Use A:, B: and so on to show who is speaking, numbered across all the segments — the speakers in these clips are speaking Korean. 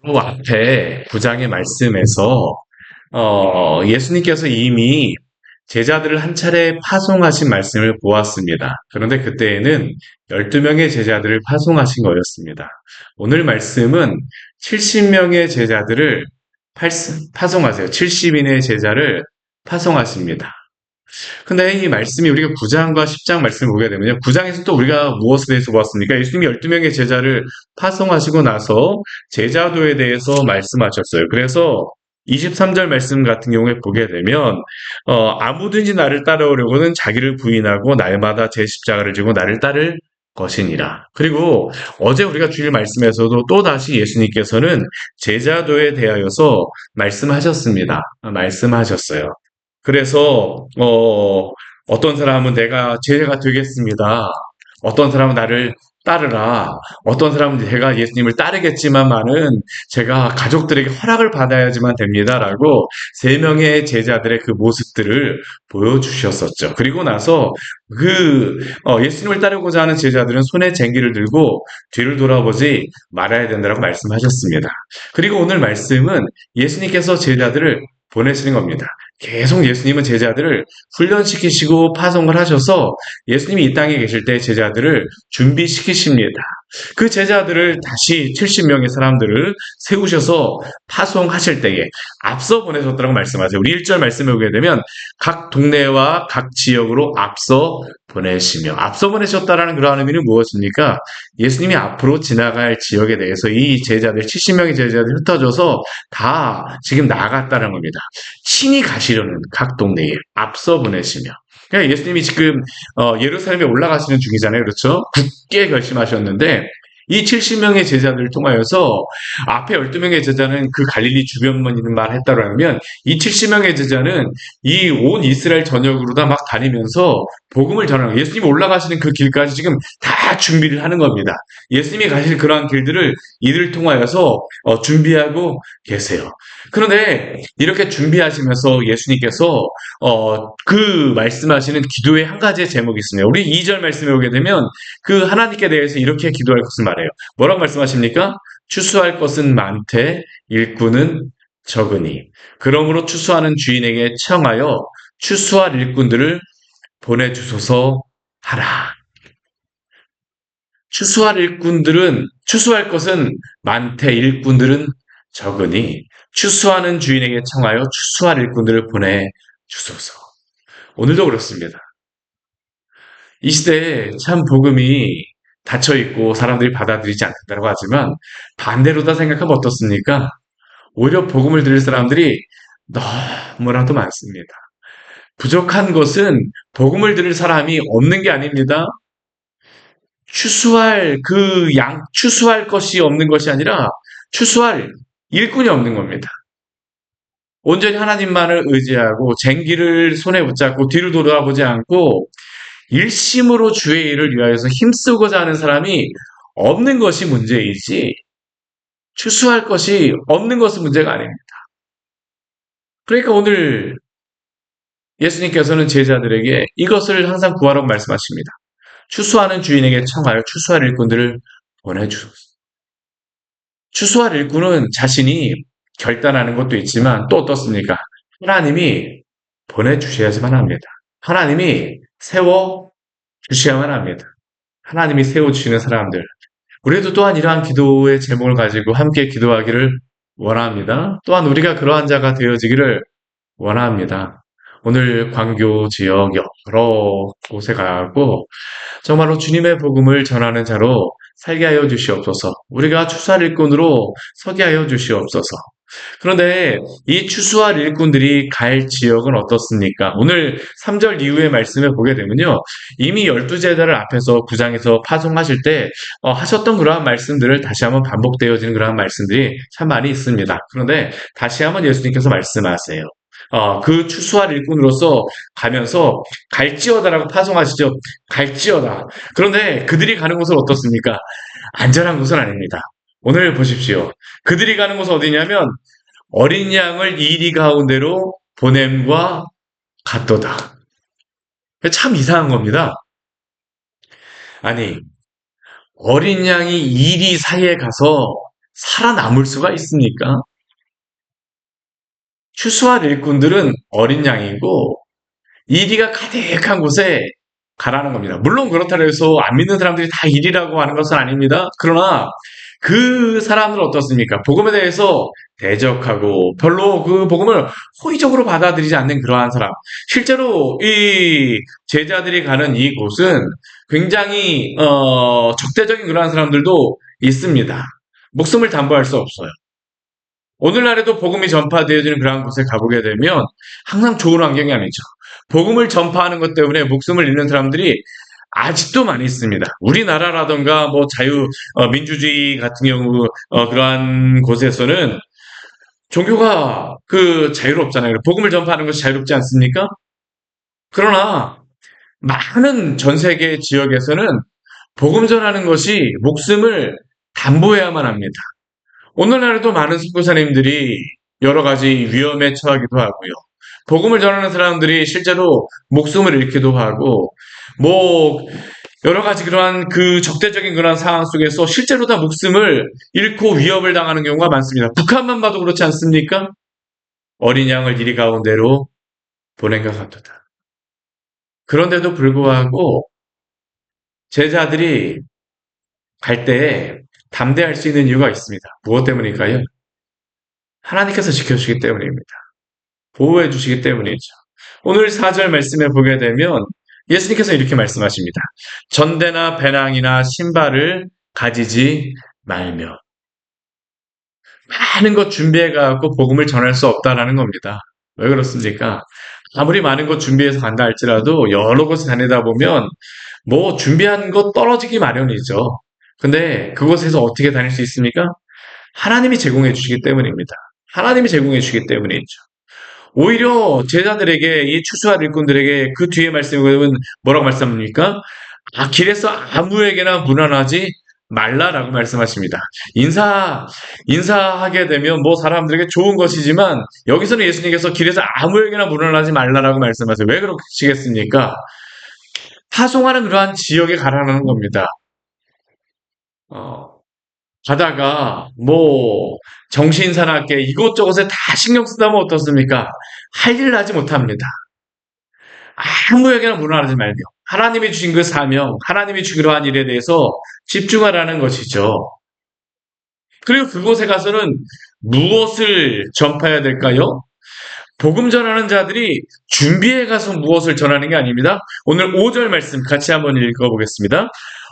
A: 앞에 9장의 말씀에서 예수님께서 이미 제자들을 한 차례 파송하신 말씀을 보았습니다. 그런데 그때에는 12명의 제자들을 파송하신 거였습니다. 오늘 말씀은 70명의 제자들을 파송하세요. 70인의 제자를 파송하십니다. 근데 이 말씀이 우리가 9장과 10장 말씀을 보게 되면요. 9장에서 또 우리가 무엇에 대해서 보았습니까? 예수님이 12명의 제자를 파송하시고 나서 제자도에 대해서 말씀하셨어요. 그래서 23절 말씀 같은 경우에 보게 되면 아무든지 나를 따라오려고는 자기를 부인하고 날마다 제 십자가를 지고 나를 따를 것이니라. 그리고 어제 우리가 주일 말씀에서도 또다시 예수님께서는 제자도에 대하여서 말씀하셨습니다. 말씀하셨어요. 그래서 어떤 사람은 내가 제자가 되겠습니다. 어떤 사람은 나를 따르라. 어떤 사람은 제가 예수님을 따르겠지만만은 제가 가족들에게 허락을 받아야지만 됩니다라고 세 명의 제자들의 그 모습들을 보여주셨었죠. 그리고 나서 예수님을 따르고자 하는 제자들은 손에 쟁기를 들고 뒤를 돌아보지 말아야 된다고 말씀하셨습니다. 그리고 오늘 말씀은 예수님께서 제자들을 보내시는 겁니다. 계속 예수님은 제자들을 훈련시키시고 파송을 하셔서 예수님이 이 땅에 계실 때 제자들을 준비시키십니다. 그 제자들을 다시 70명의 사람들을 세우셔서 파송하실 때에 앞서 보내셨다고 말씀하세요. 우리 1절 말씀에 보게 되면 각 동네와 각 지역으로 앞서 보내셨다라는 그러한 의미는 무엇입니까? 예수님이 앞으로 지나갈 지역에 대해서 이 제자들 70명의 제자들이 흩어져서 다 지금 나아갔다는 겁니다. 친히 가시려는 각 동네에 앞서 보내시며 그러니까 예수님이 지금 예루살렘에 올라가시는 중이잖아요. 그렇죠? 굳게 결심하셨는데 이 70명의 제자들을 통하여서 앞에 12명의 제자는 그 갈릴리 주변만 있는 말 했다라면 이 70명의 제자는 이 온 이스라엘 전역으로 다 막 다니면서 복음을 전하는 거예요. 예수님이 올라가시는 그 길까지 지금 다 준비를 하는 겁니다. 예수님이 가실 그러한 길들을 이들을 통하여서 준비하고 계세요. 그런데 이렇게 준비하시면서 예수님께서 그 말씀하시는 기도의 한 가지의 제목이 있습니다. 우리 2절 말씀에 오게 되면 그 하나님께 대해서 이렇게 기도할 것을 말해요. 뭐라고 말씀하십니까? 추수할 것은 많되 일꾼은 적으니 그러므로 추수하는 주인에게 청하여 추수할 일꾼들을 보내주소서 하라. 추수할 것은 많되 일꾼들은 적으니 추수하는 주인에게 청하여 추수할 일꾼들을 보내주소서. 오늘도 그렇습니다. 이 시대에 참 복음이 닫혀있고 사람들이 받아들이지 않는다고 하지만 반대로 다 생각하면 어떻습니까? 오히려 복음을 들을 사람들이 너무나도 많습니다. 부족한 것은 복음을 들을 사람이 없는 게 아닙니다. 추수할 것이 없는 것이 아니라 추수할 일꾼이 없는 겁니다. 온전히 하나님만을 의지하고 쟁기를 손에 붙잡고 뒤를 돌아보지 않고 일심으로 주의 일을 위하여서 힘쓰고자 하는 사람이 없는 것이 문제이지 추수할 것이 없는 것은 문제가 아닙니다. 그러니까 오늘 예수님께서는 제자들에게 이것을 항상 구하라고 말씀하십니다. 추수하는 주인에게 청하여 추수할 일꾼들을 보내주소서. 추수할 일꾼은 자신이 결단하는 것도 있지만 또 어떻습니까? 하나님이 보내주셔야지만 합니다. 하나님이 세워주셔야만 합니다. 하나님이 세워주시는 사람들. 우리도 또한 이러한 기도의 제목을 가지고 함께 기도하기를 원합니다. 또한 우리가 그러한 자가 되어지기를 원합니다. 오늘 광교 지역 여러 곳에 가고 정말로 주님의 복음을 전하는 자로 살게 하여 주시옵소서. 우리가 추수할 일꾼으로 서게 하여 주시옵소서. 그런데 이 추수할 일꾼들이 갈 지역은 어떻습니까? 오늘 3절 이후의 말씀을 보게 되면요. 이미 12제자를 앞에서 9장에서 파송하실 때 하셨던 그러한 말씀들을 다시 한번 반복되어지는 그러한 말씀들이 참 많이 있습니다. 그런데 다시 한번 예수님께서 말씀하세요. 그 추수할 일꾼으로서 가면서 갈지어다라고 파송하시죠. 갈지어다. 그런데 그들이 가는 곳은 어떻습니까? 안전한 곳은 아닙니다. 오늘 보십시오. 그들이 가는 곳은 어디냐면 어린 양을 이리 가운데로 보냄과 같도다. 참 이상한 겁니다. 아니, 어린 양이 이리 사이에 가서 살아남을 수가 있습니까? 추수할 일꾼들은 어린 양이고 이리가 가득한 곳에 가라는 겁니다. 물론 그렇다고 해서 안 믿는 사람들이 다 이리라고 하는 것은 아닙니다. 그러나 그 사람들은 어떻습니까? 복음에 대해서 대적하고 별로 그 복음을 호의적으로 받아들이지 않는 그러한 사람. 실제로 이 제자들이 가는 이곳은 굉장히 적대적인 그러한 사람들도 있습니다. 목숨을 담보할 수 없어요. 오늘날에도 복음이 전파되어지는 그러한 곳에 가보게 되면 항상 좋은 환경이 아니죠. 복음을 전파하는 것 때문에 목숨을 잃는 사람들이 아직도 많이 있습니다. 우리나라라던가 뭐 민주주의 같은 경우 그러한 곳에서는 종교가 그 자유롭잖아요. 복음을 전파하는 것이 자유롭지 않습니까? 그러나 많은 전 세계 지역에서는 복음 전하는 것이 목숨을 담보해야만 합니다. 오늘날에도 많은 선교사님들이 여러 가지 위험에 처하기도 하고요. 복음을 전하는 사람들이 실제로 목숨을 잃기도 하고, 뭐, 여러 가지 그러한 그 적대적인 그런 상황 속에서 실제로 다 목숨을 잃고 위협을 당하는 경우가 많습니다. 북한만 봐도 그렇지 않습니까? 어린 양을 이리 가운데로 보낸 것 같도다. 그런데도 불구하고 제자들이 갈 때에 담대할 수 있는 이유가 있습니다. 무엇 때문일까요? 하나님께서 지켜주시기 때문입니다. 보호해 주시기 때문이죠. 오늘 4절 말씀에 보게 되면 예수님께서 이렇게 말씀하십니다. 전대나 배낭이나 신발을 가지지 말며 많은 것 준비해 갖고 복음을 전할 수 없다라는 겁니다. 왜 그렇습니까? 아무리 많은 것 준비해서 간다 할지라도 여러 곳에 다니다 보면 뭐 준비한 것 떨어지기 마련이죠. 근데 그곳에서 어떻게 다닐 수 있습니까? 하나님이 제공해 주시기 때문입니다. 하나님이 제공해 주시기 때문이죠. 오히려 제자들에게 이 추수할 일꾼들에게 그 뒤에 말씀은 뭐라고 말씀합니까? 길에서 아무에게나 문안하지 말라라고 말씀하십니다. 인사하게 되면 뭐 사람들에게 좋은 것이지만 여기서는 예수님께서 길에서 아무에게나 문안하지 말라라고 말씀하세요. 왜 그러시겠습니까? 파송하는 그러한 지역에 가라는 겁니다. 어, 가다가 뭐 정신사납게 이곳저곳에 다 신경 쓰다 보면 어떻습니까? 할 일을 하지 못합니다. 아무에게나 무난하지 말며 하나님이 주신 그 사명, 하나님이 주기로 한 일에 대해서 집중하라는 것이죠. 그리고 그곳에 가서는 무엇을 전파해야 될까요? 복음 전하는 자들이 준비해 가서 무엇을 전하는 게 아닙니다. 오늘 5절 말씀 같이 한번 읽어보겠습니다.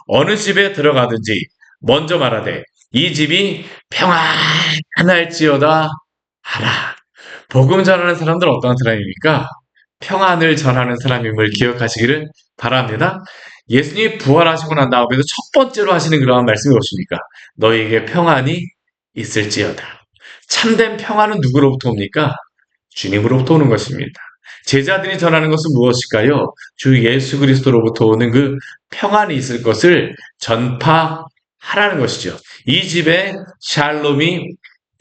A: 어느 집에 들어가든지 먼저 말하되 이 집이 평안할지어다 하라. 복음 전하는 사람들은 어떤 사람입니까? 평안을 전하는 사람임을 기억하시기를 바랍니다. 예수님이 부활하시고 난 다음에도 첫 번째로 하시는 그러한 말씀이 무엇입니까? 너희에게 평안이 있을지어다. 참된 평안은 누구로부터 옵니까? 주님으로부터 오는 것입니다. 제자들이 전하는 것은 무엇일까요? 주 예수 그리스도로부터 오는 그 평안이 있을 것을 전파하라는 것이죠. 이 집에 샬롬이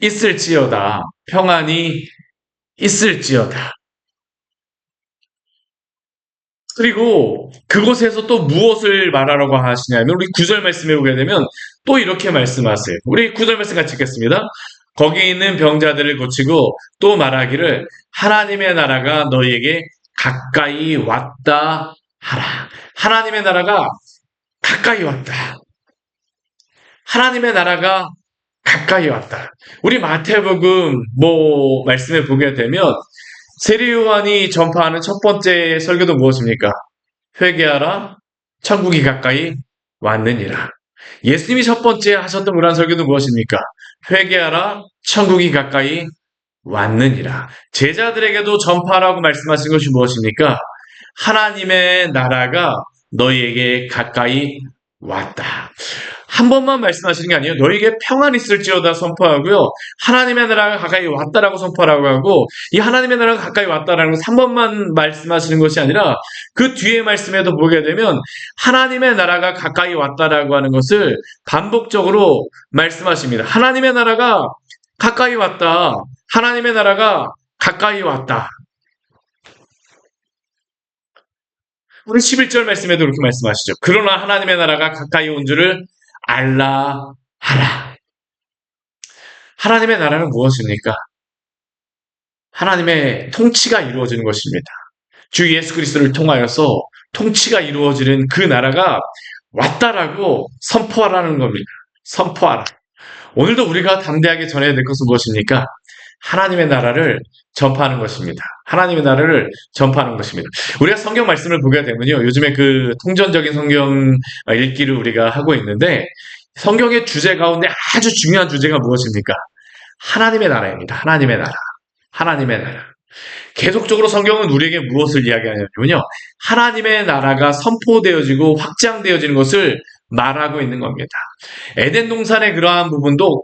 A: 있을지어다. 평안이 있을지어다. 그리고 그곳에서 또 무엇을 말하라고 하시냐면 우리 9절 말씀에 보게 되면 또 이렇게 말씀하세요. 우리 9절 말씀 같이 읽겠습니다. 거기 있는 병자들을 고치고 또 말하기를 하나님의 나라가 너희에게 가까이 왔다 하라. 하나님의 나라가 가까이 왔다. 하나님의 나라가 가까이 왔다. 우리 마태복음 말씀에 보게 되면 세례 요한이 전파하는 첫 번째 설교도 무엇입니까? 회개하라, 천국이 가까이 왔느니라. 예수님이 첫 번째 하셨던 그러한 설교도 무엇입니까? 회개하라, 천국이 가까이 왔느니라. 제자들에게도 전파하라고 말씀하신 것이 무엇입니까? 하나님의 나라가 너희에게 가까이 왔다. 한 번만 말씀하시는 게 아니에요. 너희에게 평안이 있을지어다 선포하고요. 하나님의 나라가 가까이 왔다라고 선포하라고 하고 이 하나님의 나라가 가까이 왔다라는 것은 한 번만 말씀하시는 것이 아니라 그 뒤에 말씀에도 보게 되면 하나님의 나라가 가까이 왔다라고 하는 것을 반복적으로 말씀하십니다. 하나님의 나라가 가까이 왔다. 하나님의 나라가 가까이 왔다. 우리 11절 말씀에도 그렇게 말씀하시죠. 그러나 하나님의 나라가 가까이 온 줄을 알라 하라. 하나님의 나라는 무엇입니까? 하나님의 통치가 이루어지는 것입니다. 주 예수 그리스도를 통하여서 통치가 이루어지는 그 나라가 왔다라고 선포하라는 겁니다. 선포하라. 오늘도 우리가 담대하게 전해야 될 것은 무엇입니까? 하나님의 나라를 전파하는 것입니다. 하나님의 나라를 전파하는 것입니다. 우리가 성경 말씀을 보게 되면요. 요즘에 그 통전적인 성경 읽기를 우리가 하고 있는데 성경의 주제 가운데 아주 중요한 주제가 무엇입니까? 하나님의 나라입니다. 하나님의 나라. 하나님의 나라. 계속적으로 성경은 우리에게 무엇을 이야기하냐면요. 하나님의 나라가 선포되어지고 확장되어지는 것을 말하고 있는 겁니다. 에덴 동산의 그러한 부분도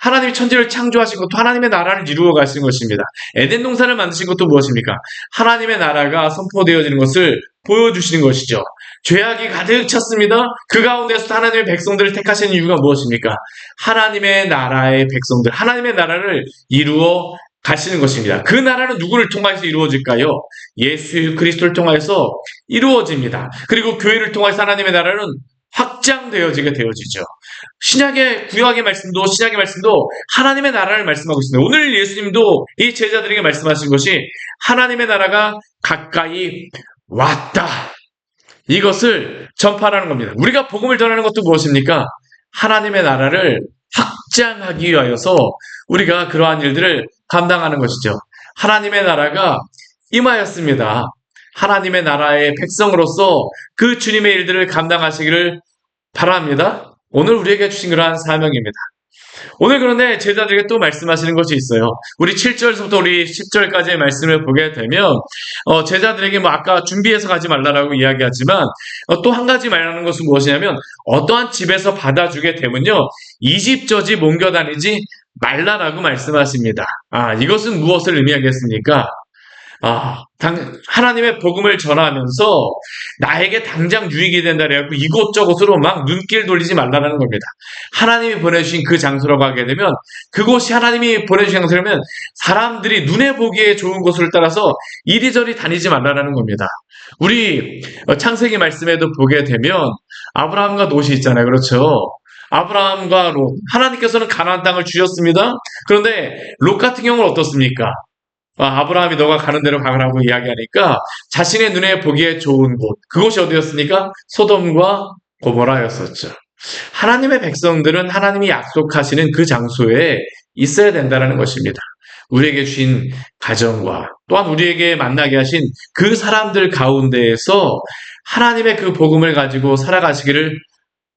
A: 하나님이 천지를 창조하신 것도 하나님의 나라를 이루어 가신 것입니다. 에덴 동산을 만드신 것도 무엇입니까? 하나님의 나라가 선포되어지는 것을 보여주시는 것이죠. 죄악이 가득 찼습니다. 그 가운데서 하나님의 백성들을 택하신 이유가 무엇입니까? 하나님의 나라의 백성들, 하나님의 나라를 이루어 가시는 것입니다. 그 나라는 누구를 통해서 이루어질까요? 예수 그리스도를 통해서 이루어집니다. 그리고 교회를 통해서 하나님의 나라는 확장되어지게 되어지죠. 구약의 말씀도 하나님의 나라를 말씀하고 있습니다. 오늘 예수님도 이 제자들에게 말씀하신 것이 하나님의 나라가 가까이 왔다. 이것을 전파하는 겁니다. 우리가 복음을 전하는 것도 무엇입니까? 하나님의 나라를 확장하기 위하여서 우리가 그러한 일들을 감당하는 것이죠. 하나님의 나라가 임하였습니다. 하나님의 나라의 백성으로서 그 주님의 일들을 감당하시기를 바랍니다. 오늘 우리에게 주신 그러한 사명입니다. 오늘 그런데 제자들에게 또 말씀하시는 것이 있어요. 우리 7절부터 우리 10절까지의 말씀을 보게 되면 제자들에게 아까 준비해서 가지 말라라고 이야기하지만 또 한 가지 말하는 것은 무엇이냐면 어떠한 집에서 받아주게 되면요. 이 집 저 집 옮겨 다니지 말라라고 말씀하십니다. 이것은 무엇을 의미하겠습니까? 하나님의 복음을 전하면서 나에게 당장 유익이 된다 그래갖고 이곳저곳으로 막 눈길 돌리지 말라는 겁니다. 하나님이 보내주신 그 장소로 가게 되면 그곳이 하나님이 보내주신 장소라면 사람들이 눈에 보기에 좋은 곳을 따라서 이리저리 다니지 말라는 겁니다. 우리 창세기 말씀에도 보게 되면 아브라함과 롯이 있잖아요. 그렇죠? 아브라함과 롯, 하나님께서는 가나안 땅을 주셨습니다. 그런데 롯 같은 경우는 어떻습니까? 아브라함이 너가 가는 대로 가라고 이야기하니까 자신의 눈에 보기에 좋은 곳, 그곳이 어디였습니까? 소돔과 고모라였었죠. 하나님의 백성들은 하나님이 약속하시는 그 장소에 있어야 된다는 것입니다. 우리에게 주신 가정과 또한 우리에게 만나게 하신 그 사람들 가운데에서 하나님의 그 복음을 가지고 살아가시기를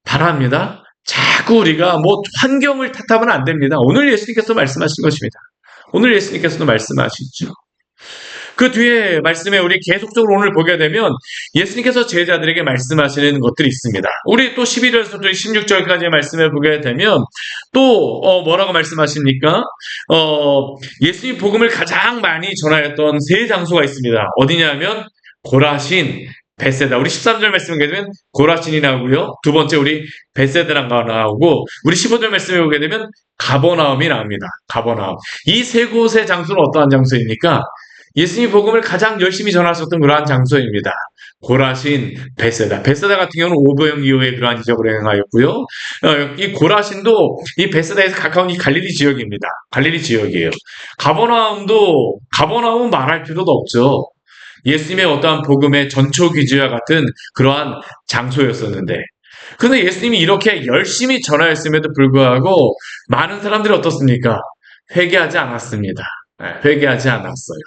A: 바랍니다. 자꾸 우리가 환경을 탓하면 안 됩니다. 오늘 예수님께서 말씀하신 것입니다. 오늘 예수님께서도 말씀하시죠. 그 뒤에 말씀에 우리 계속적으로 오늘 보게 되면 예수님께서 제자들에게 말씀하시는 것들이 있습니다. 우리 또 11절에서 16절까지의 말씀을 보게 되면 또 뭐라고 말씀하십니까? 예수님 복음을 가장 많이 전하였던 세 장소가 있습니다. 어디냐면 고라신, 베세다. 우리 13절 말씀을 보게 되면 고라신이 나오고요. 두 번째 우리 베세다가 나오고 우리 15절 말씀을 보게 되면 가버나움이 나옵니다. 가버나움. 이 세 곳의 장소는 어떠한 장소입니까? 예수님 복음을 가장 열심히 전하셨던 그러한 장소입니다. 고라신, 베세다. 베세다 같은 경우는 오병 이후에 그러한 지역으로 행하였고요. 이 고라신도 이 베세다에서 가까운 이 갈릴리 지역입니다. 갈릴리 지역이에요. 가버나움은 말할 필요도 없죠. 예수님의 어떠한 복음의 전초기지와 같은 그러한 장소였었는데 그런데 예수님이 이렇게 열심히 전하였음에도 불구하고 많은 사람들이 어떻습니까? 회개하지 않았습니다. 회개하지 않았어요.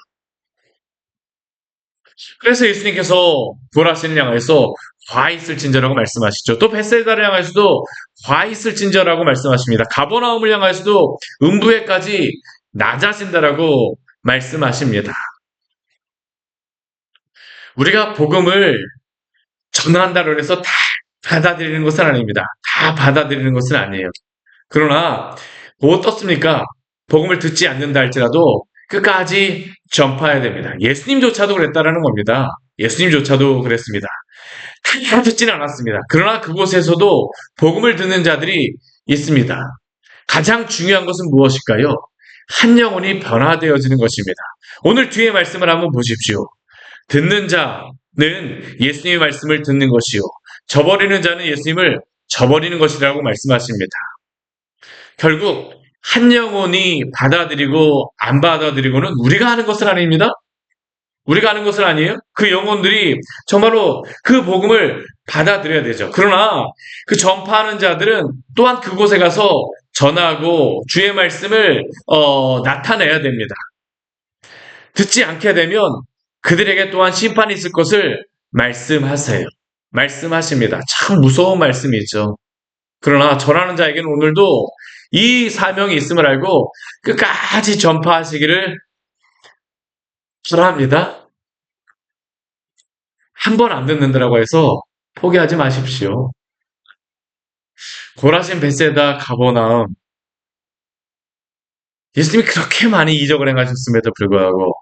A: 그래서 예수님께서 고라신을 향해서 화 있을진저라고 말씀하시죠. 또 베세다를 향해서도 화 있을진저라고 말씀하십니다. 가버나움을 향해서도 음부에까지 낮아진다라고 말씀하십니다. 우리가 복음을 전한다고 해서 다 받아들이는 것은 아닙니다. 다 받아들이는 것은 아니에요. 그러나 어떻습니까? 복음을 듣지 않는다 할지라도 끝까지 전파해야 됩니다. 예수님조차도 그랬다라는 겁니다. 예수님조차도 그랬습니다. 다 듣지는 않았습니다. 그러나 그곳에서도 복음을 듣는 자들이 있습니다. 가장 중요한 것은 무엇일까요? 한 영혼이 변화되어지는 것입니다. 오늘 뒤에 말씀을 한번 보십시오. 듣는 자는 예수님의 말씀을 듣는 것이요. 저버리는 자는 예수님을 저버리는 것이라고 말씀하십니다. 결국 한 영혼이 받아들이고 안 받아들이고는 우리가 하는 것은 아닙니다. 우리가 하는 것은 아니에요. 그 영혼들이 정말로 그 복음을 받아들여야 되죠. 그러나 그 전파하는 자들은 또한 그곳에 가서 전하고 주의 말씀을 나타내야 됩니다. 듣지 않게 되면 그들에게 또한 심판이 있을 것을 말씀하세요. 말씀하십니다. 참 무서운 말씀이죠. 그러나 전하는 자에게는 오늘도 이 사명이 있음을 알고 끝까지 전파하시기를 바랍니다. 한 번 안 듣는다라고 해서 포기하지 마십시오. 고라신, 벳세다, 가버나움, 예수님이 그렇게 많이 이적을 행하셨음에도 불구하고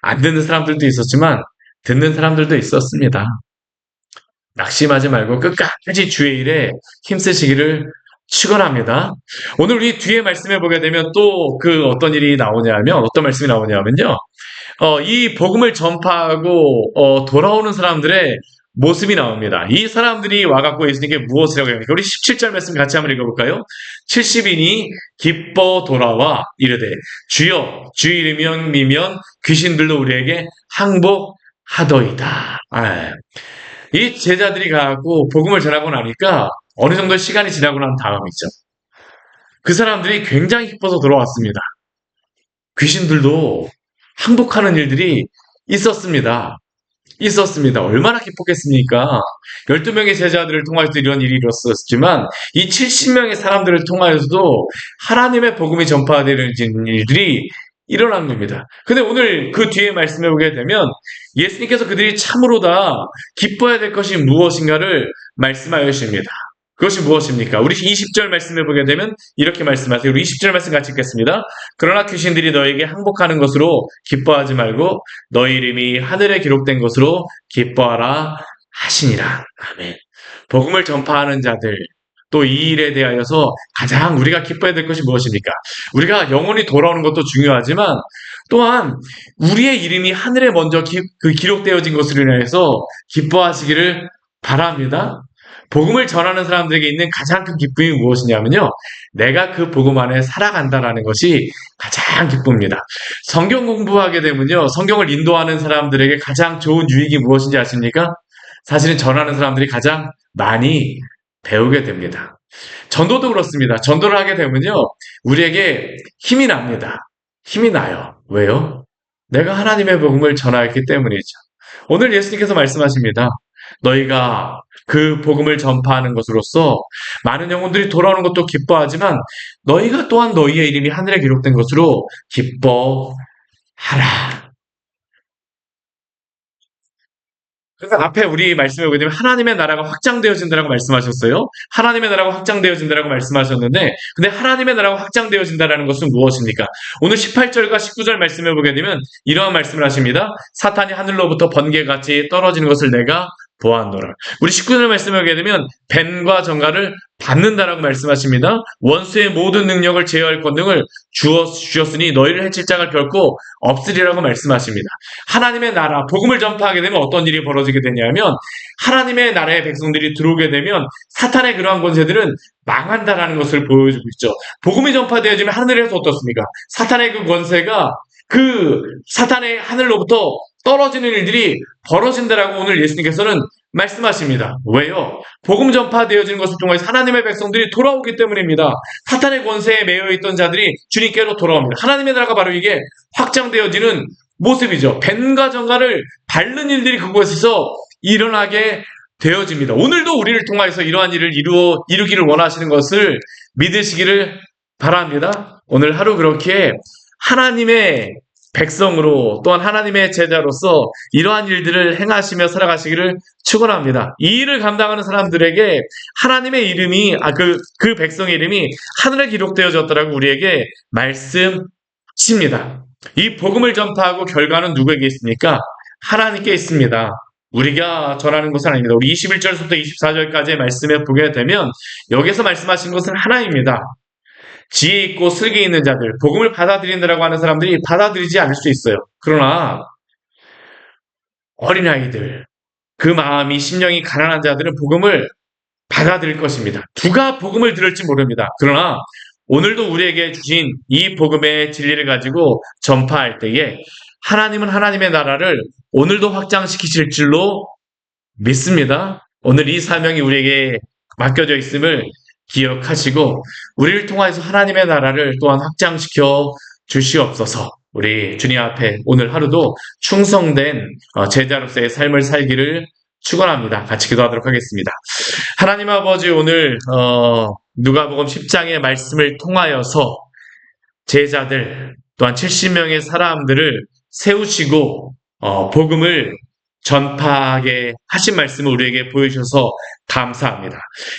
A: 안 듣는 사람들도 있었지만 듣는 사람들도 있었습니다. 낙심하지 말고 끝까지 주의 일에 힘쓰시기를 축원합니다. 오늘 우리 뒤에 말씀해 보게 되면 또 그 어떤 일이 나오냐면 어떤 말씀이 나오냐면요. 이 복음을 전파하고 돌아오는 사람들의 모습이 나옵니다. 이 사람들이 와갖고 예수님께 무엇을 하고 합니까? 우리 17절 말씀 같이 한번 읽어볼까요? 70인이 기뻐 돌아와 이르되 주여 주 이름이면 귀신들도 우리에게 항복하더이다. 이 제자들이 가고 복음을 전하고 나니까 어느 정도 시간이 지나고 난 다음이죠. 그 사람들이 굉장히 기뻐서 돌아왔습니다. 귀신들도 항복하는 일들이 있었습니다. 얼마나 기뻤겠습니까? 12명의 제자들을 통해서도 이런 일이 일었었지만 이 70명의 사람들을 통하여서도 하나님의 복음이 전파되는 일들이 일어난 겁니다. 근데 오늘 그 뒤에 말씀해 보게 되면 예수님께서 그들이 참으로 다 기뻐해야 될 것이 무엇인가를 말씀하여 주십니다. 그것이 무엇입니까? 우리 20절 말씀해 보게 되면 이렇게 말씀하세요. 우리 20절 말씀 같이 읽겠습니다. 그러나 귀신들이 너에게 항복하는 것으로 기뻐하지 말고 너희 이름이 하늘에 기록된 것으로 기뻐하라 하시니라. 아멘. 복음을 전파하는 자들 또 이 일에 대하여서 가장 우리가 기뻐해야 될 것이 무엇입니까? 우리가 영혼이 돌아오는 것도 중요하지만 또한 우리의 이름이 하늘에 먼저 기록되어진 것으로 인해서 기뻐하시기를 바랍니다. 복음을 전하는 사람들에게 있는 가장 큰 기쁨이 무엇이냐면요. 내가 그 복음 안에 살아간다라는 것이 가장 기쁩니다. 성경 공부하게 되면요. 성경을 인도하는 사람들에게 가장 좋은 유익이 무엇인지 아십니까? 사실은 전하는 사람들이 가장 많이 배우게 됩니다. 전도도 그렇습니다. 전도를 하게 되면요. 우리에게 힘이 납니다. 힘이 나요. 왜요? 내가 하나님의 복음을 전하였기 때문이죠. 오늘 예수님께서 말씀하십니다. 너희가 그 복음을 전파하는 것으로서 많은 영혼들이 돌아오는 것도 기뻐하지만 너희가 또한 너희의 이름이 하늘에 기록된 것으로 기뻐하라. 그래서 앞에 우리 말씀해 보게 되면 하나님의 나라가 확장되어진다라고 말씀하셨어요. 하나님의 나라가 확장되어진다라고 말씀하셨는데 근데 하나님의 나라가 확장되어진다라는 것은 무엇입니까? 오늘 18절과 19절 말씀해 보게 되면 이러한 말씀을 하십니다. 사탄이 하늘로부터 번개같이 떨어지는 것을 내가 보았노라. 우리 19절 말씀을 하게 되면 뱀과 정갈을 받는다라고 말씀하십니다. 원수의 모든 능력을 제어할 권능을 주었으니 너희를 해칠 자가 결코 없으리라고 말씀하십니다. 하나님의 나라, 복음을 전파하게 되면 어떤 일이 벌어지게 되냐면 하나님의 나라의 백성들이 들어오게 되면 사탄의 그러한 권세들은 망한다라는 것을 보여주고 있죠. 복음이 전파되어지면 하늘에서 어떻습니까? 사탄의 그 권세가 그 사탄의 하늘로부터 떨어지는 일들이 벌어진다라고 오늘 예수님께서는 말씀하십니다. 왜요? 복음 전파되어지는 것을 통해서 하나님의 백성들이 돌아오기 때문입니다. 사탄의 권세에 매여 있던 자들이 주님께로 돌아옵니다. 하나님의 나라가 바로 이게 확장되어지는 모습이죠. 뱀과 정갈을 밟는 일들이 그곳에서 일어나게 되어집니다. 오늘도 우리를 통하여서 이러한 일을 이루기를 원하시는 것을 믿으시기를 바랍니다. 오늘 하루 그렇게 하나님의 백성으로 또한 하나님의 제자로서 이러한 일들을 행하시며 살아가시기를 축원합니다. 이 일을 감당하는 사람들에게 하나님의 이름이 그 백성의 이름이 하늘에 기록되어졌다라고 우리에게 말씀하십니다. 이 복음을 전파하고 결과는 누구에게 있습니까? 하나님께 있습니다. 우리가 전하는 것은 아닙니다. 우리 21절부터 24절까지의 말씀에 보게 되면 여기서 말씀하신 것은 하나입니다. 지혜 있고 슬기 있는 자들, 복음을 받아들인다라고 하는 사람들이 받아들이지 않을 수 있어요. 그러나 어린아이들, 그 마음이 심령이 가난한 자들은 복음을 받아들일 것입니다. 누가 복음을 들을지 모릅니다. 그러나 오늘도 우리에게 주신 이 복음의 진리를 가지고 전파할 때에 하나님은 하나님의 나라를 오늘도 확장시키실 줄로 믿습니다. 오늘 이 사명이 우리에게 맡겨져 있음을 기억하시고 우리를 통하여서 하나님의 나라를 또한 확장시켜 주시옵소서. 우리 주님 앞에 오늘 하루도 충성된 제자로서의 삶을 살기를 축원합니다. 같이 기도하도록 하겠습니다. 하나님 아버지, 오늘 누가복음 10장의 말씀을 통하여서 제자들 또한 70명의 사람들을 세우시고 복음을 전파하게 하신 말씀을 우리에게 보여주셔서 감사합니다.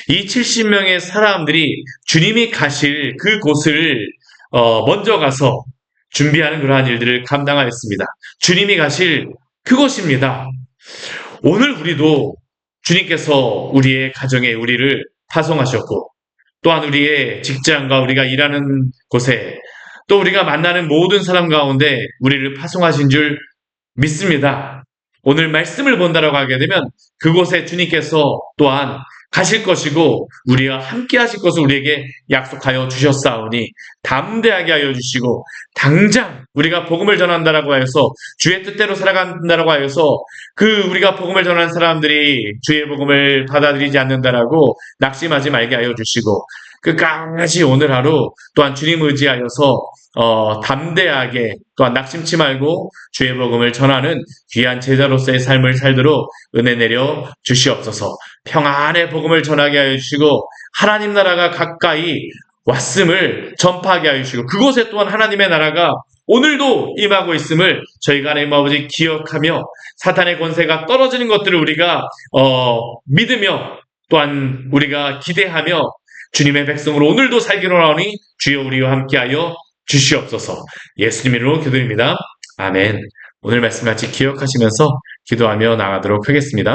A: 이 70명의 사람들이 주님이 가실 그곳을 먼저 가서 준비하는 그러한 일들을 감당하였습니다. 주님이 가실 그곳입니다. 오늘 우리도 주님께서 우리의 가정에 우리를 파송하셨고 또한 우리의 직장과 우리가 일하는 곳에 또 우리가 만나는 모든 사람 가운데 우리를 파송하신 줄 믿습니다. 오늘 말씀을 본다라고 하게 되면 그곳에 주님께서 또한 가실 것이고 우리와 함께 하실 것을 우리에게 약속하여 주셨사오니 담대하게 하여 주시고 당장 우리가 복음을 전한다라고 하여서 주의 뜻대로 살아간다라고 하여서 우리가 복음을 전하는 사람들이 주의 복음을 받아들이지 않는다라고 낙심하지 말게 하여 주시고 끝까지 오늘 하루 또한 주님 의지하여서 담대하게 또한 낙심치 말고 주의 복음을 전하는 귀한 제자로서의 삶을 살도록 은혜 내려 주시옵소서. 평안의 복음을 전하게 하여 주시고 하나님 나라가 가까이 왔음을 전파하게 하여 주시고 그곳에 또한 하나님의 나라가 오늘도 임하고 있음을 저희가 하나님 아버지 기억하며 사탄의 권세가 떨어지는 것들을 우리가 믿으며 또한 우리가 기대하며 주님의 백성으로 오늘도 살기로 하오니 주여 우리와 함께하여 주시옵소서. 예수님 이름으로 기도드립니다. 아멘. 오늘 말씀 같이 기억하시면서 기도하며 나가도록 하겠습니다.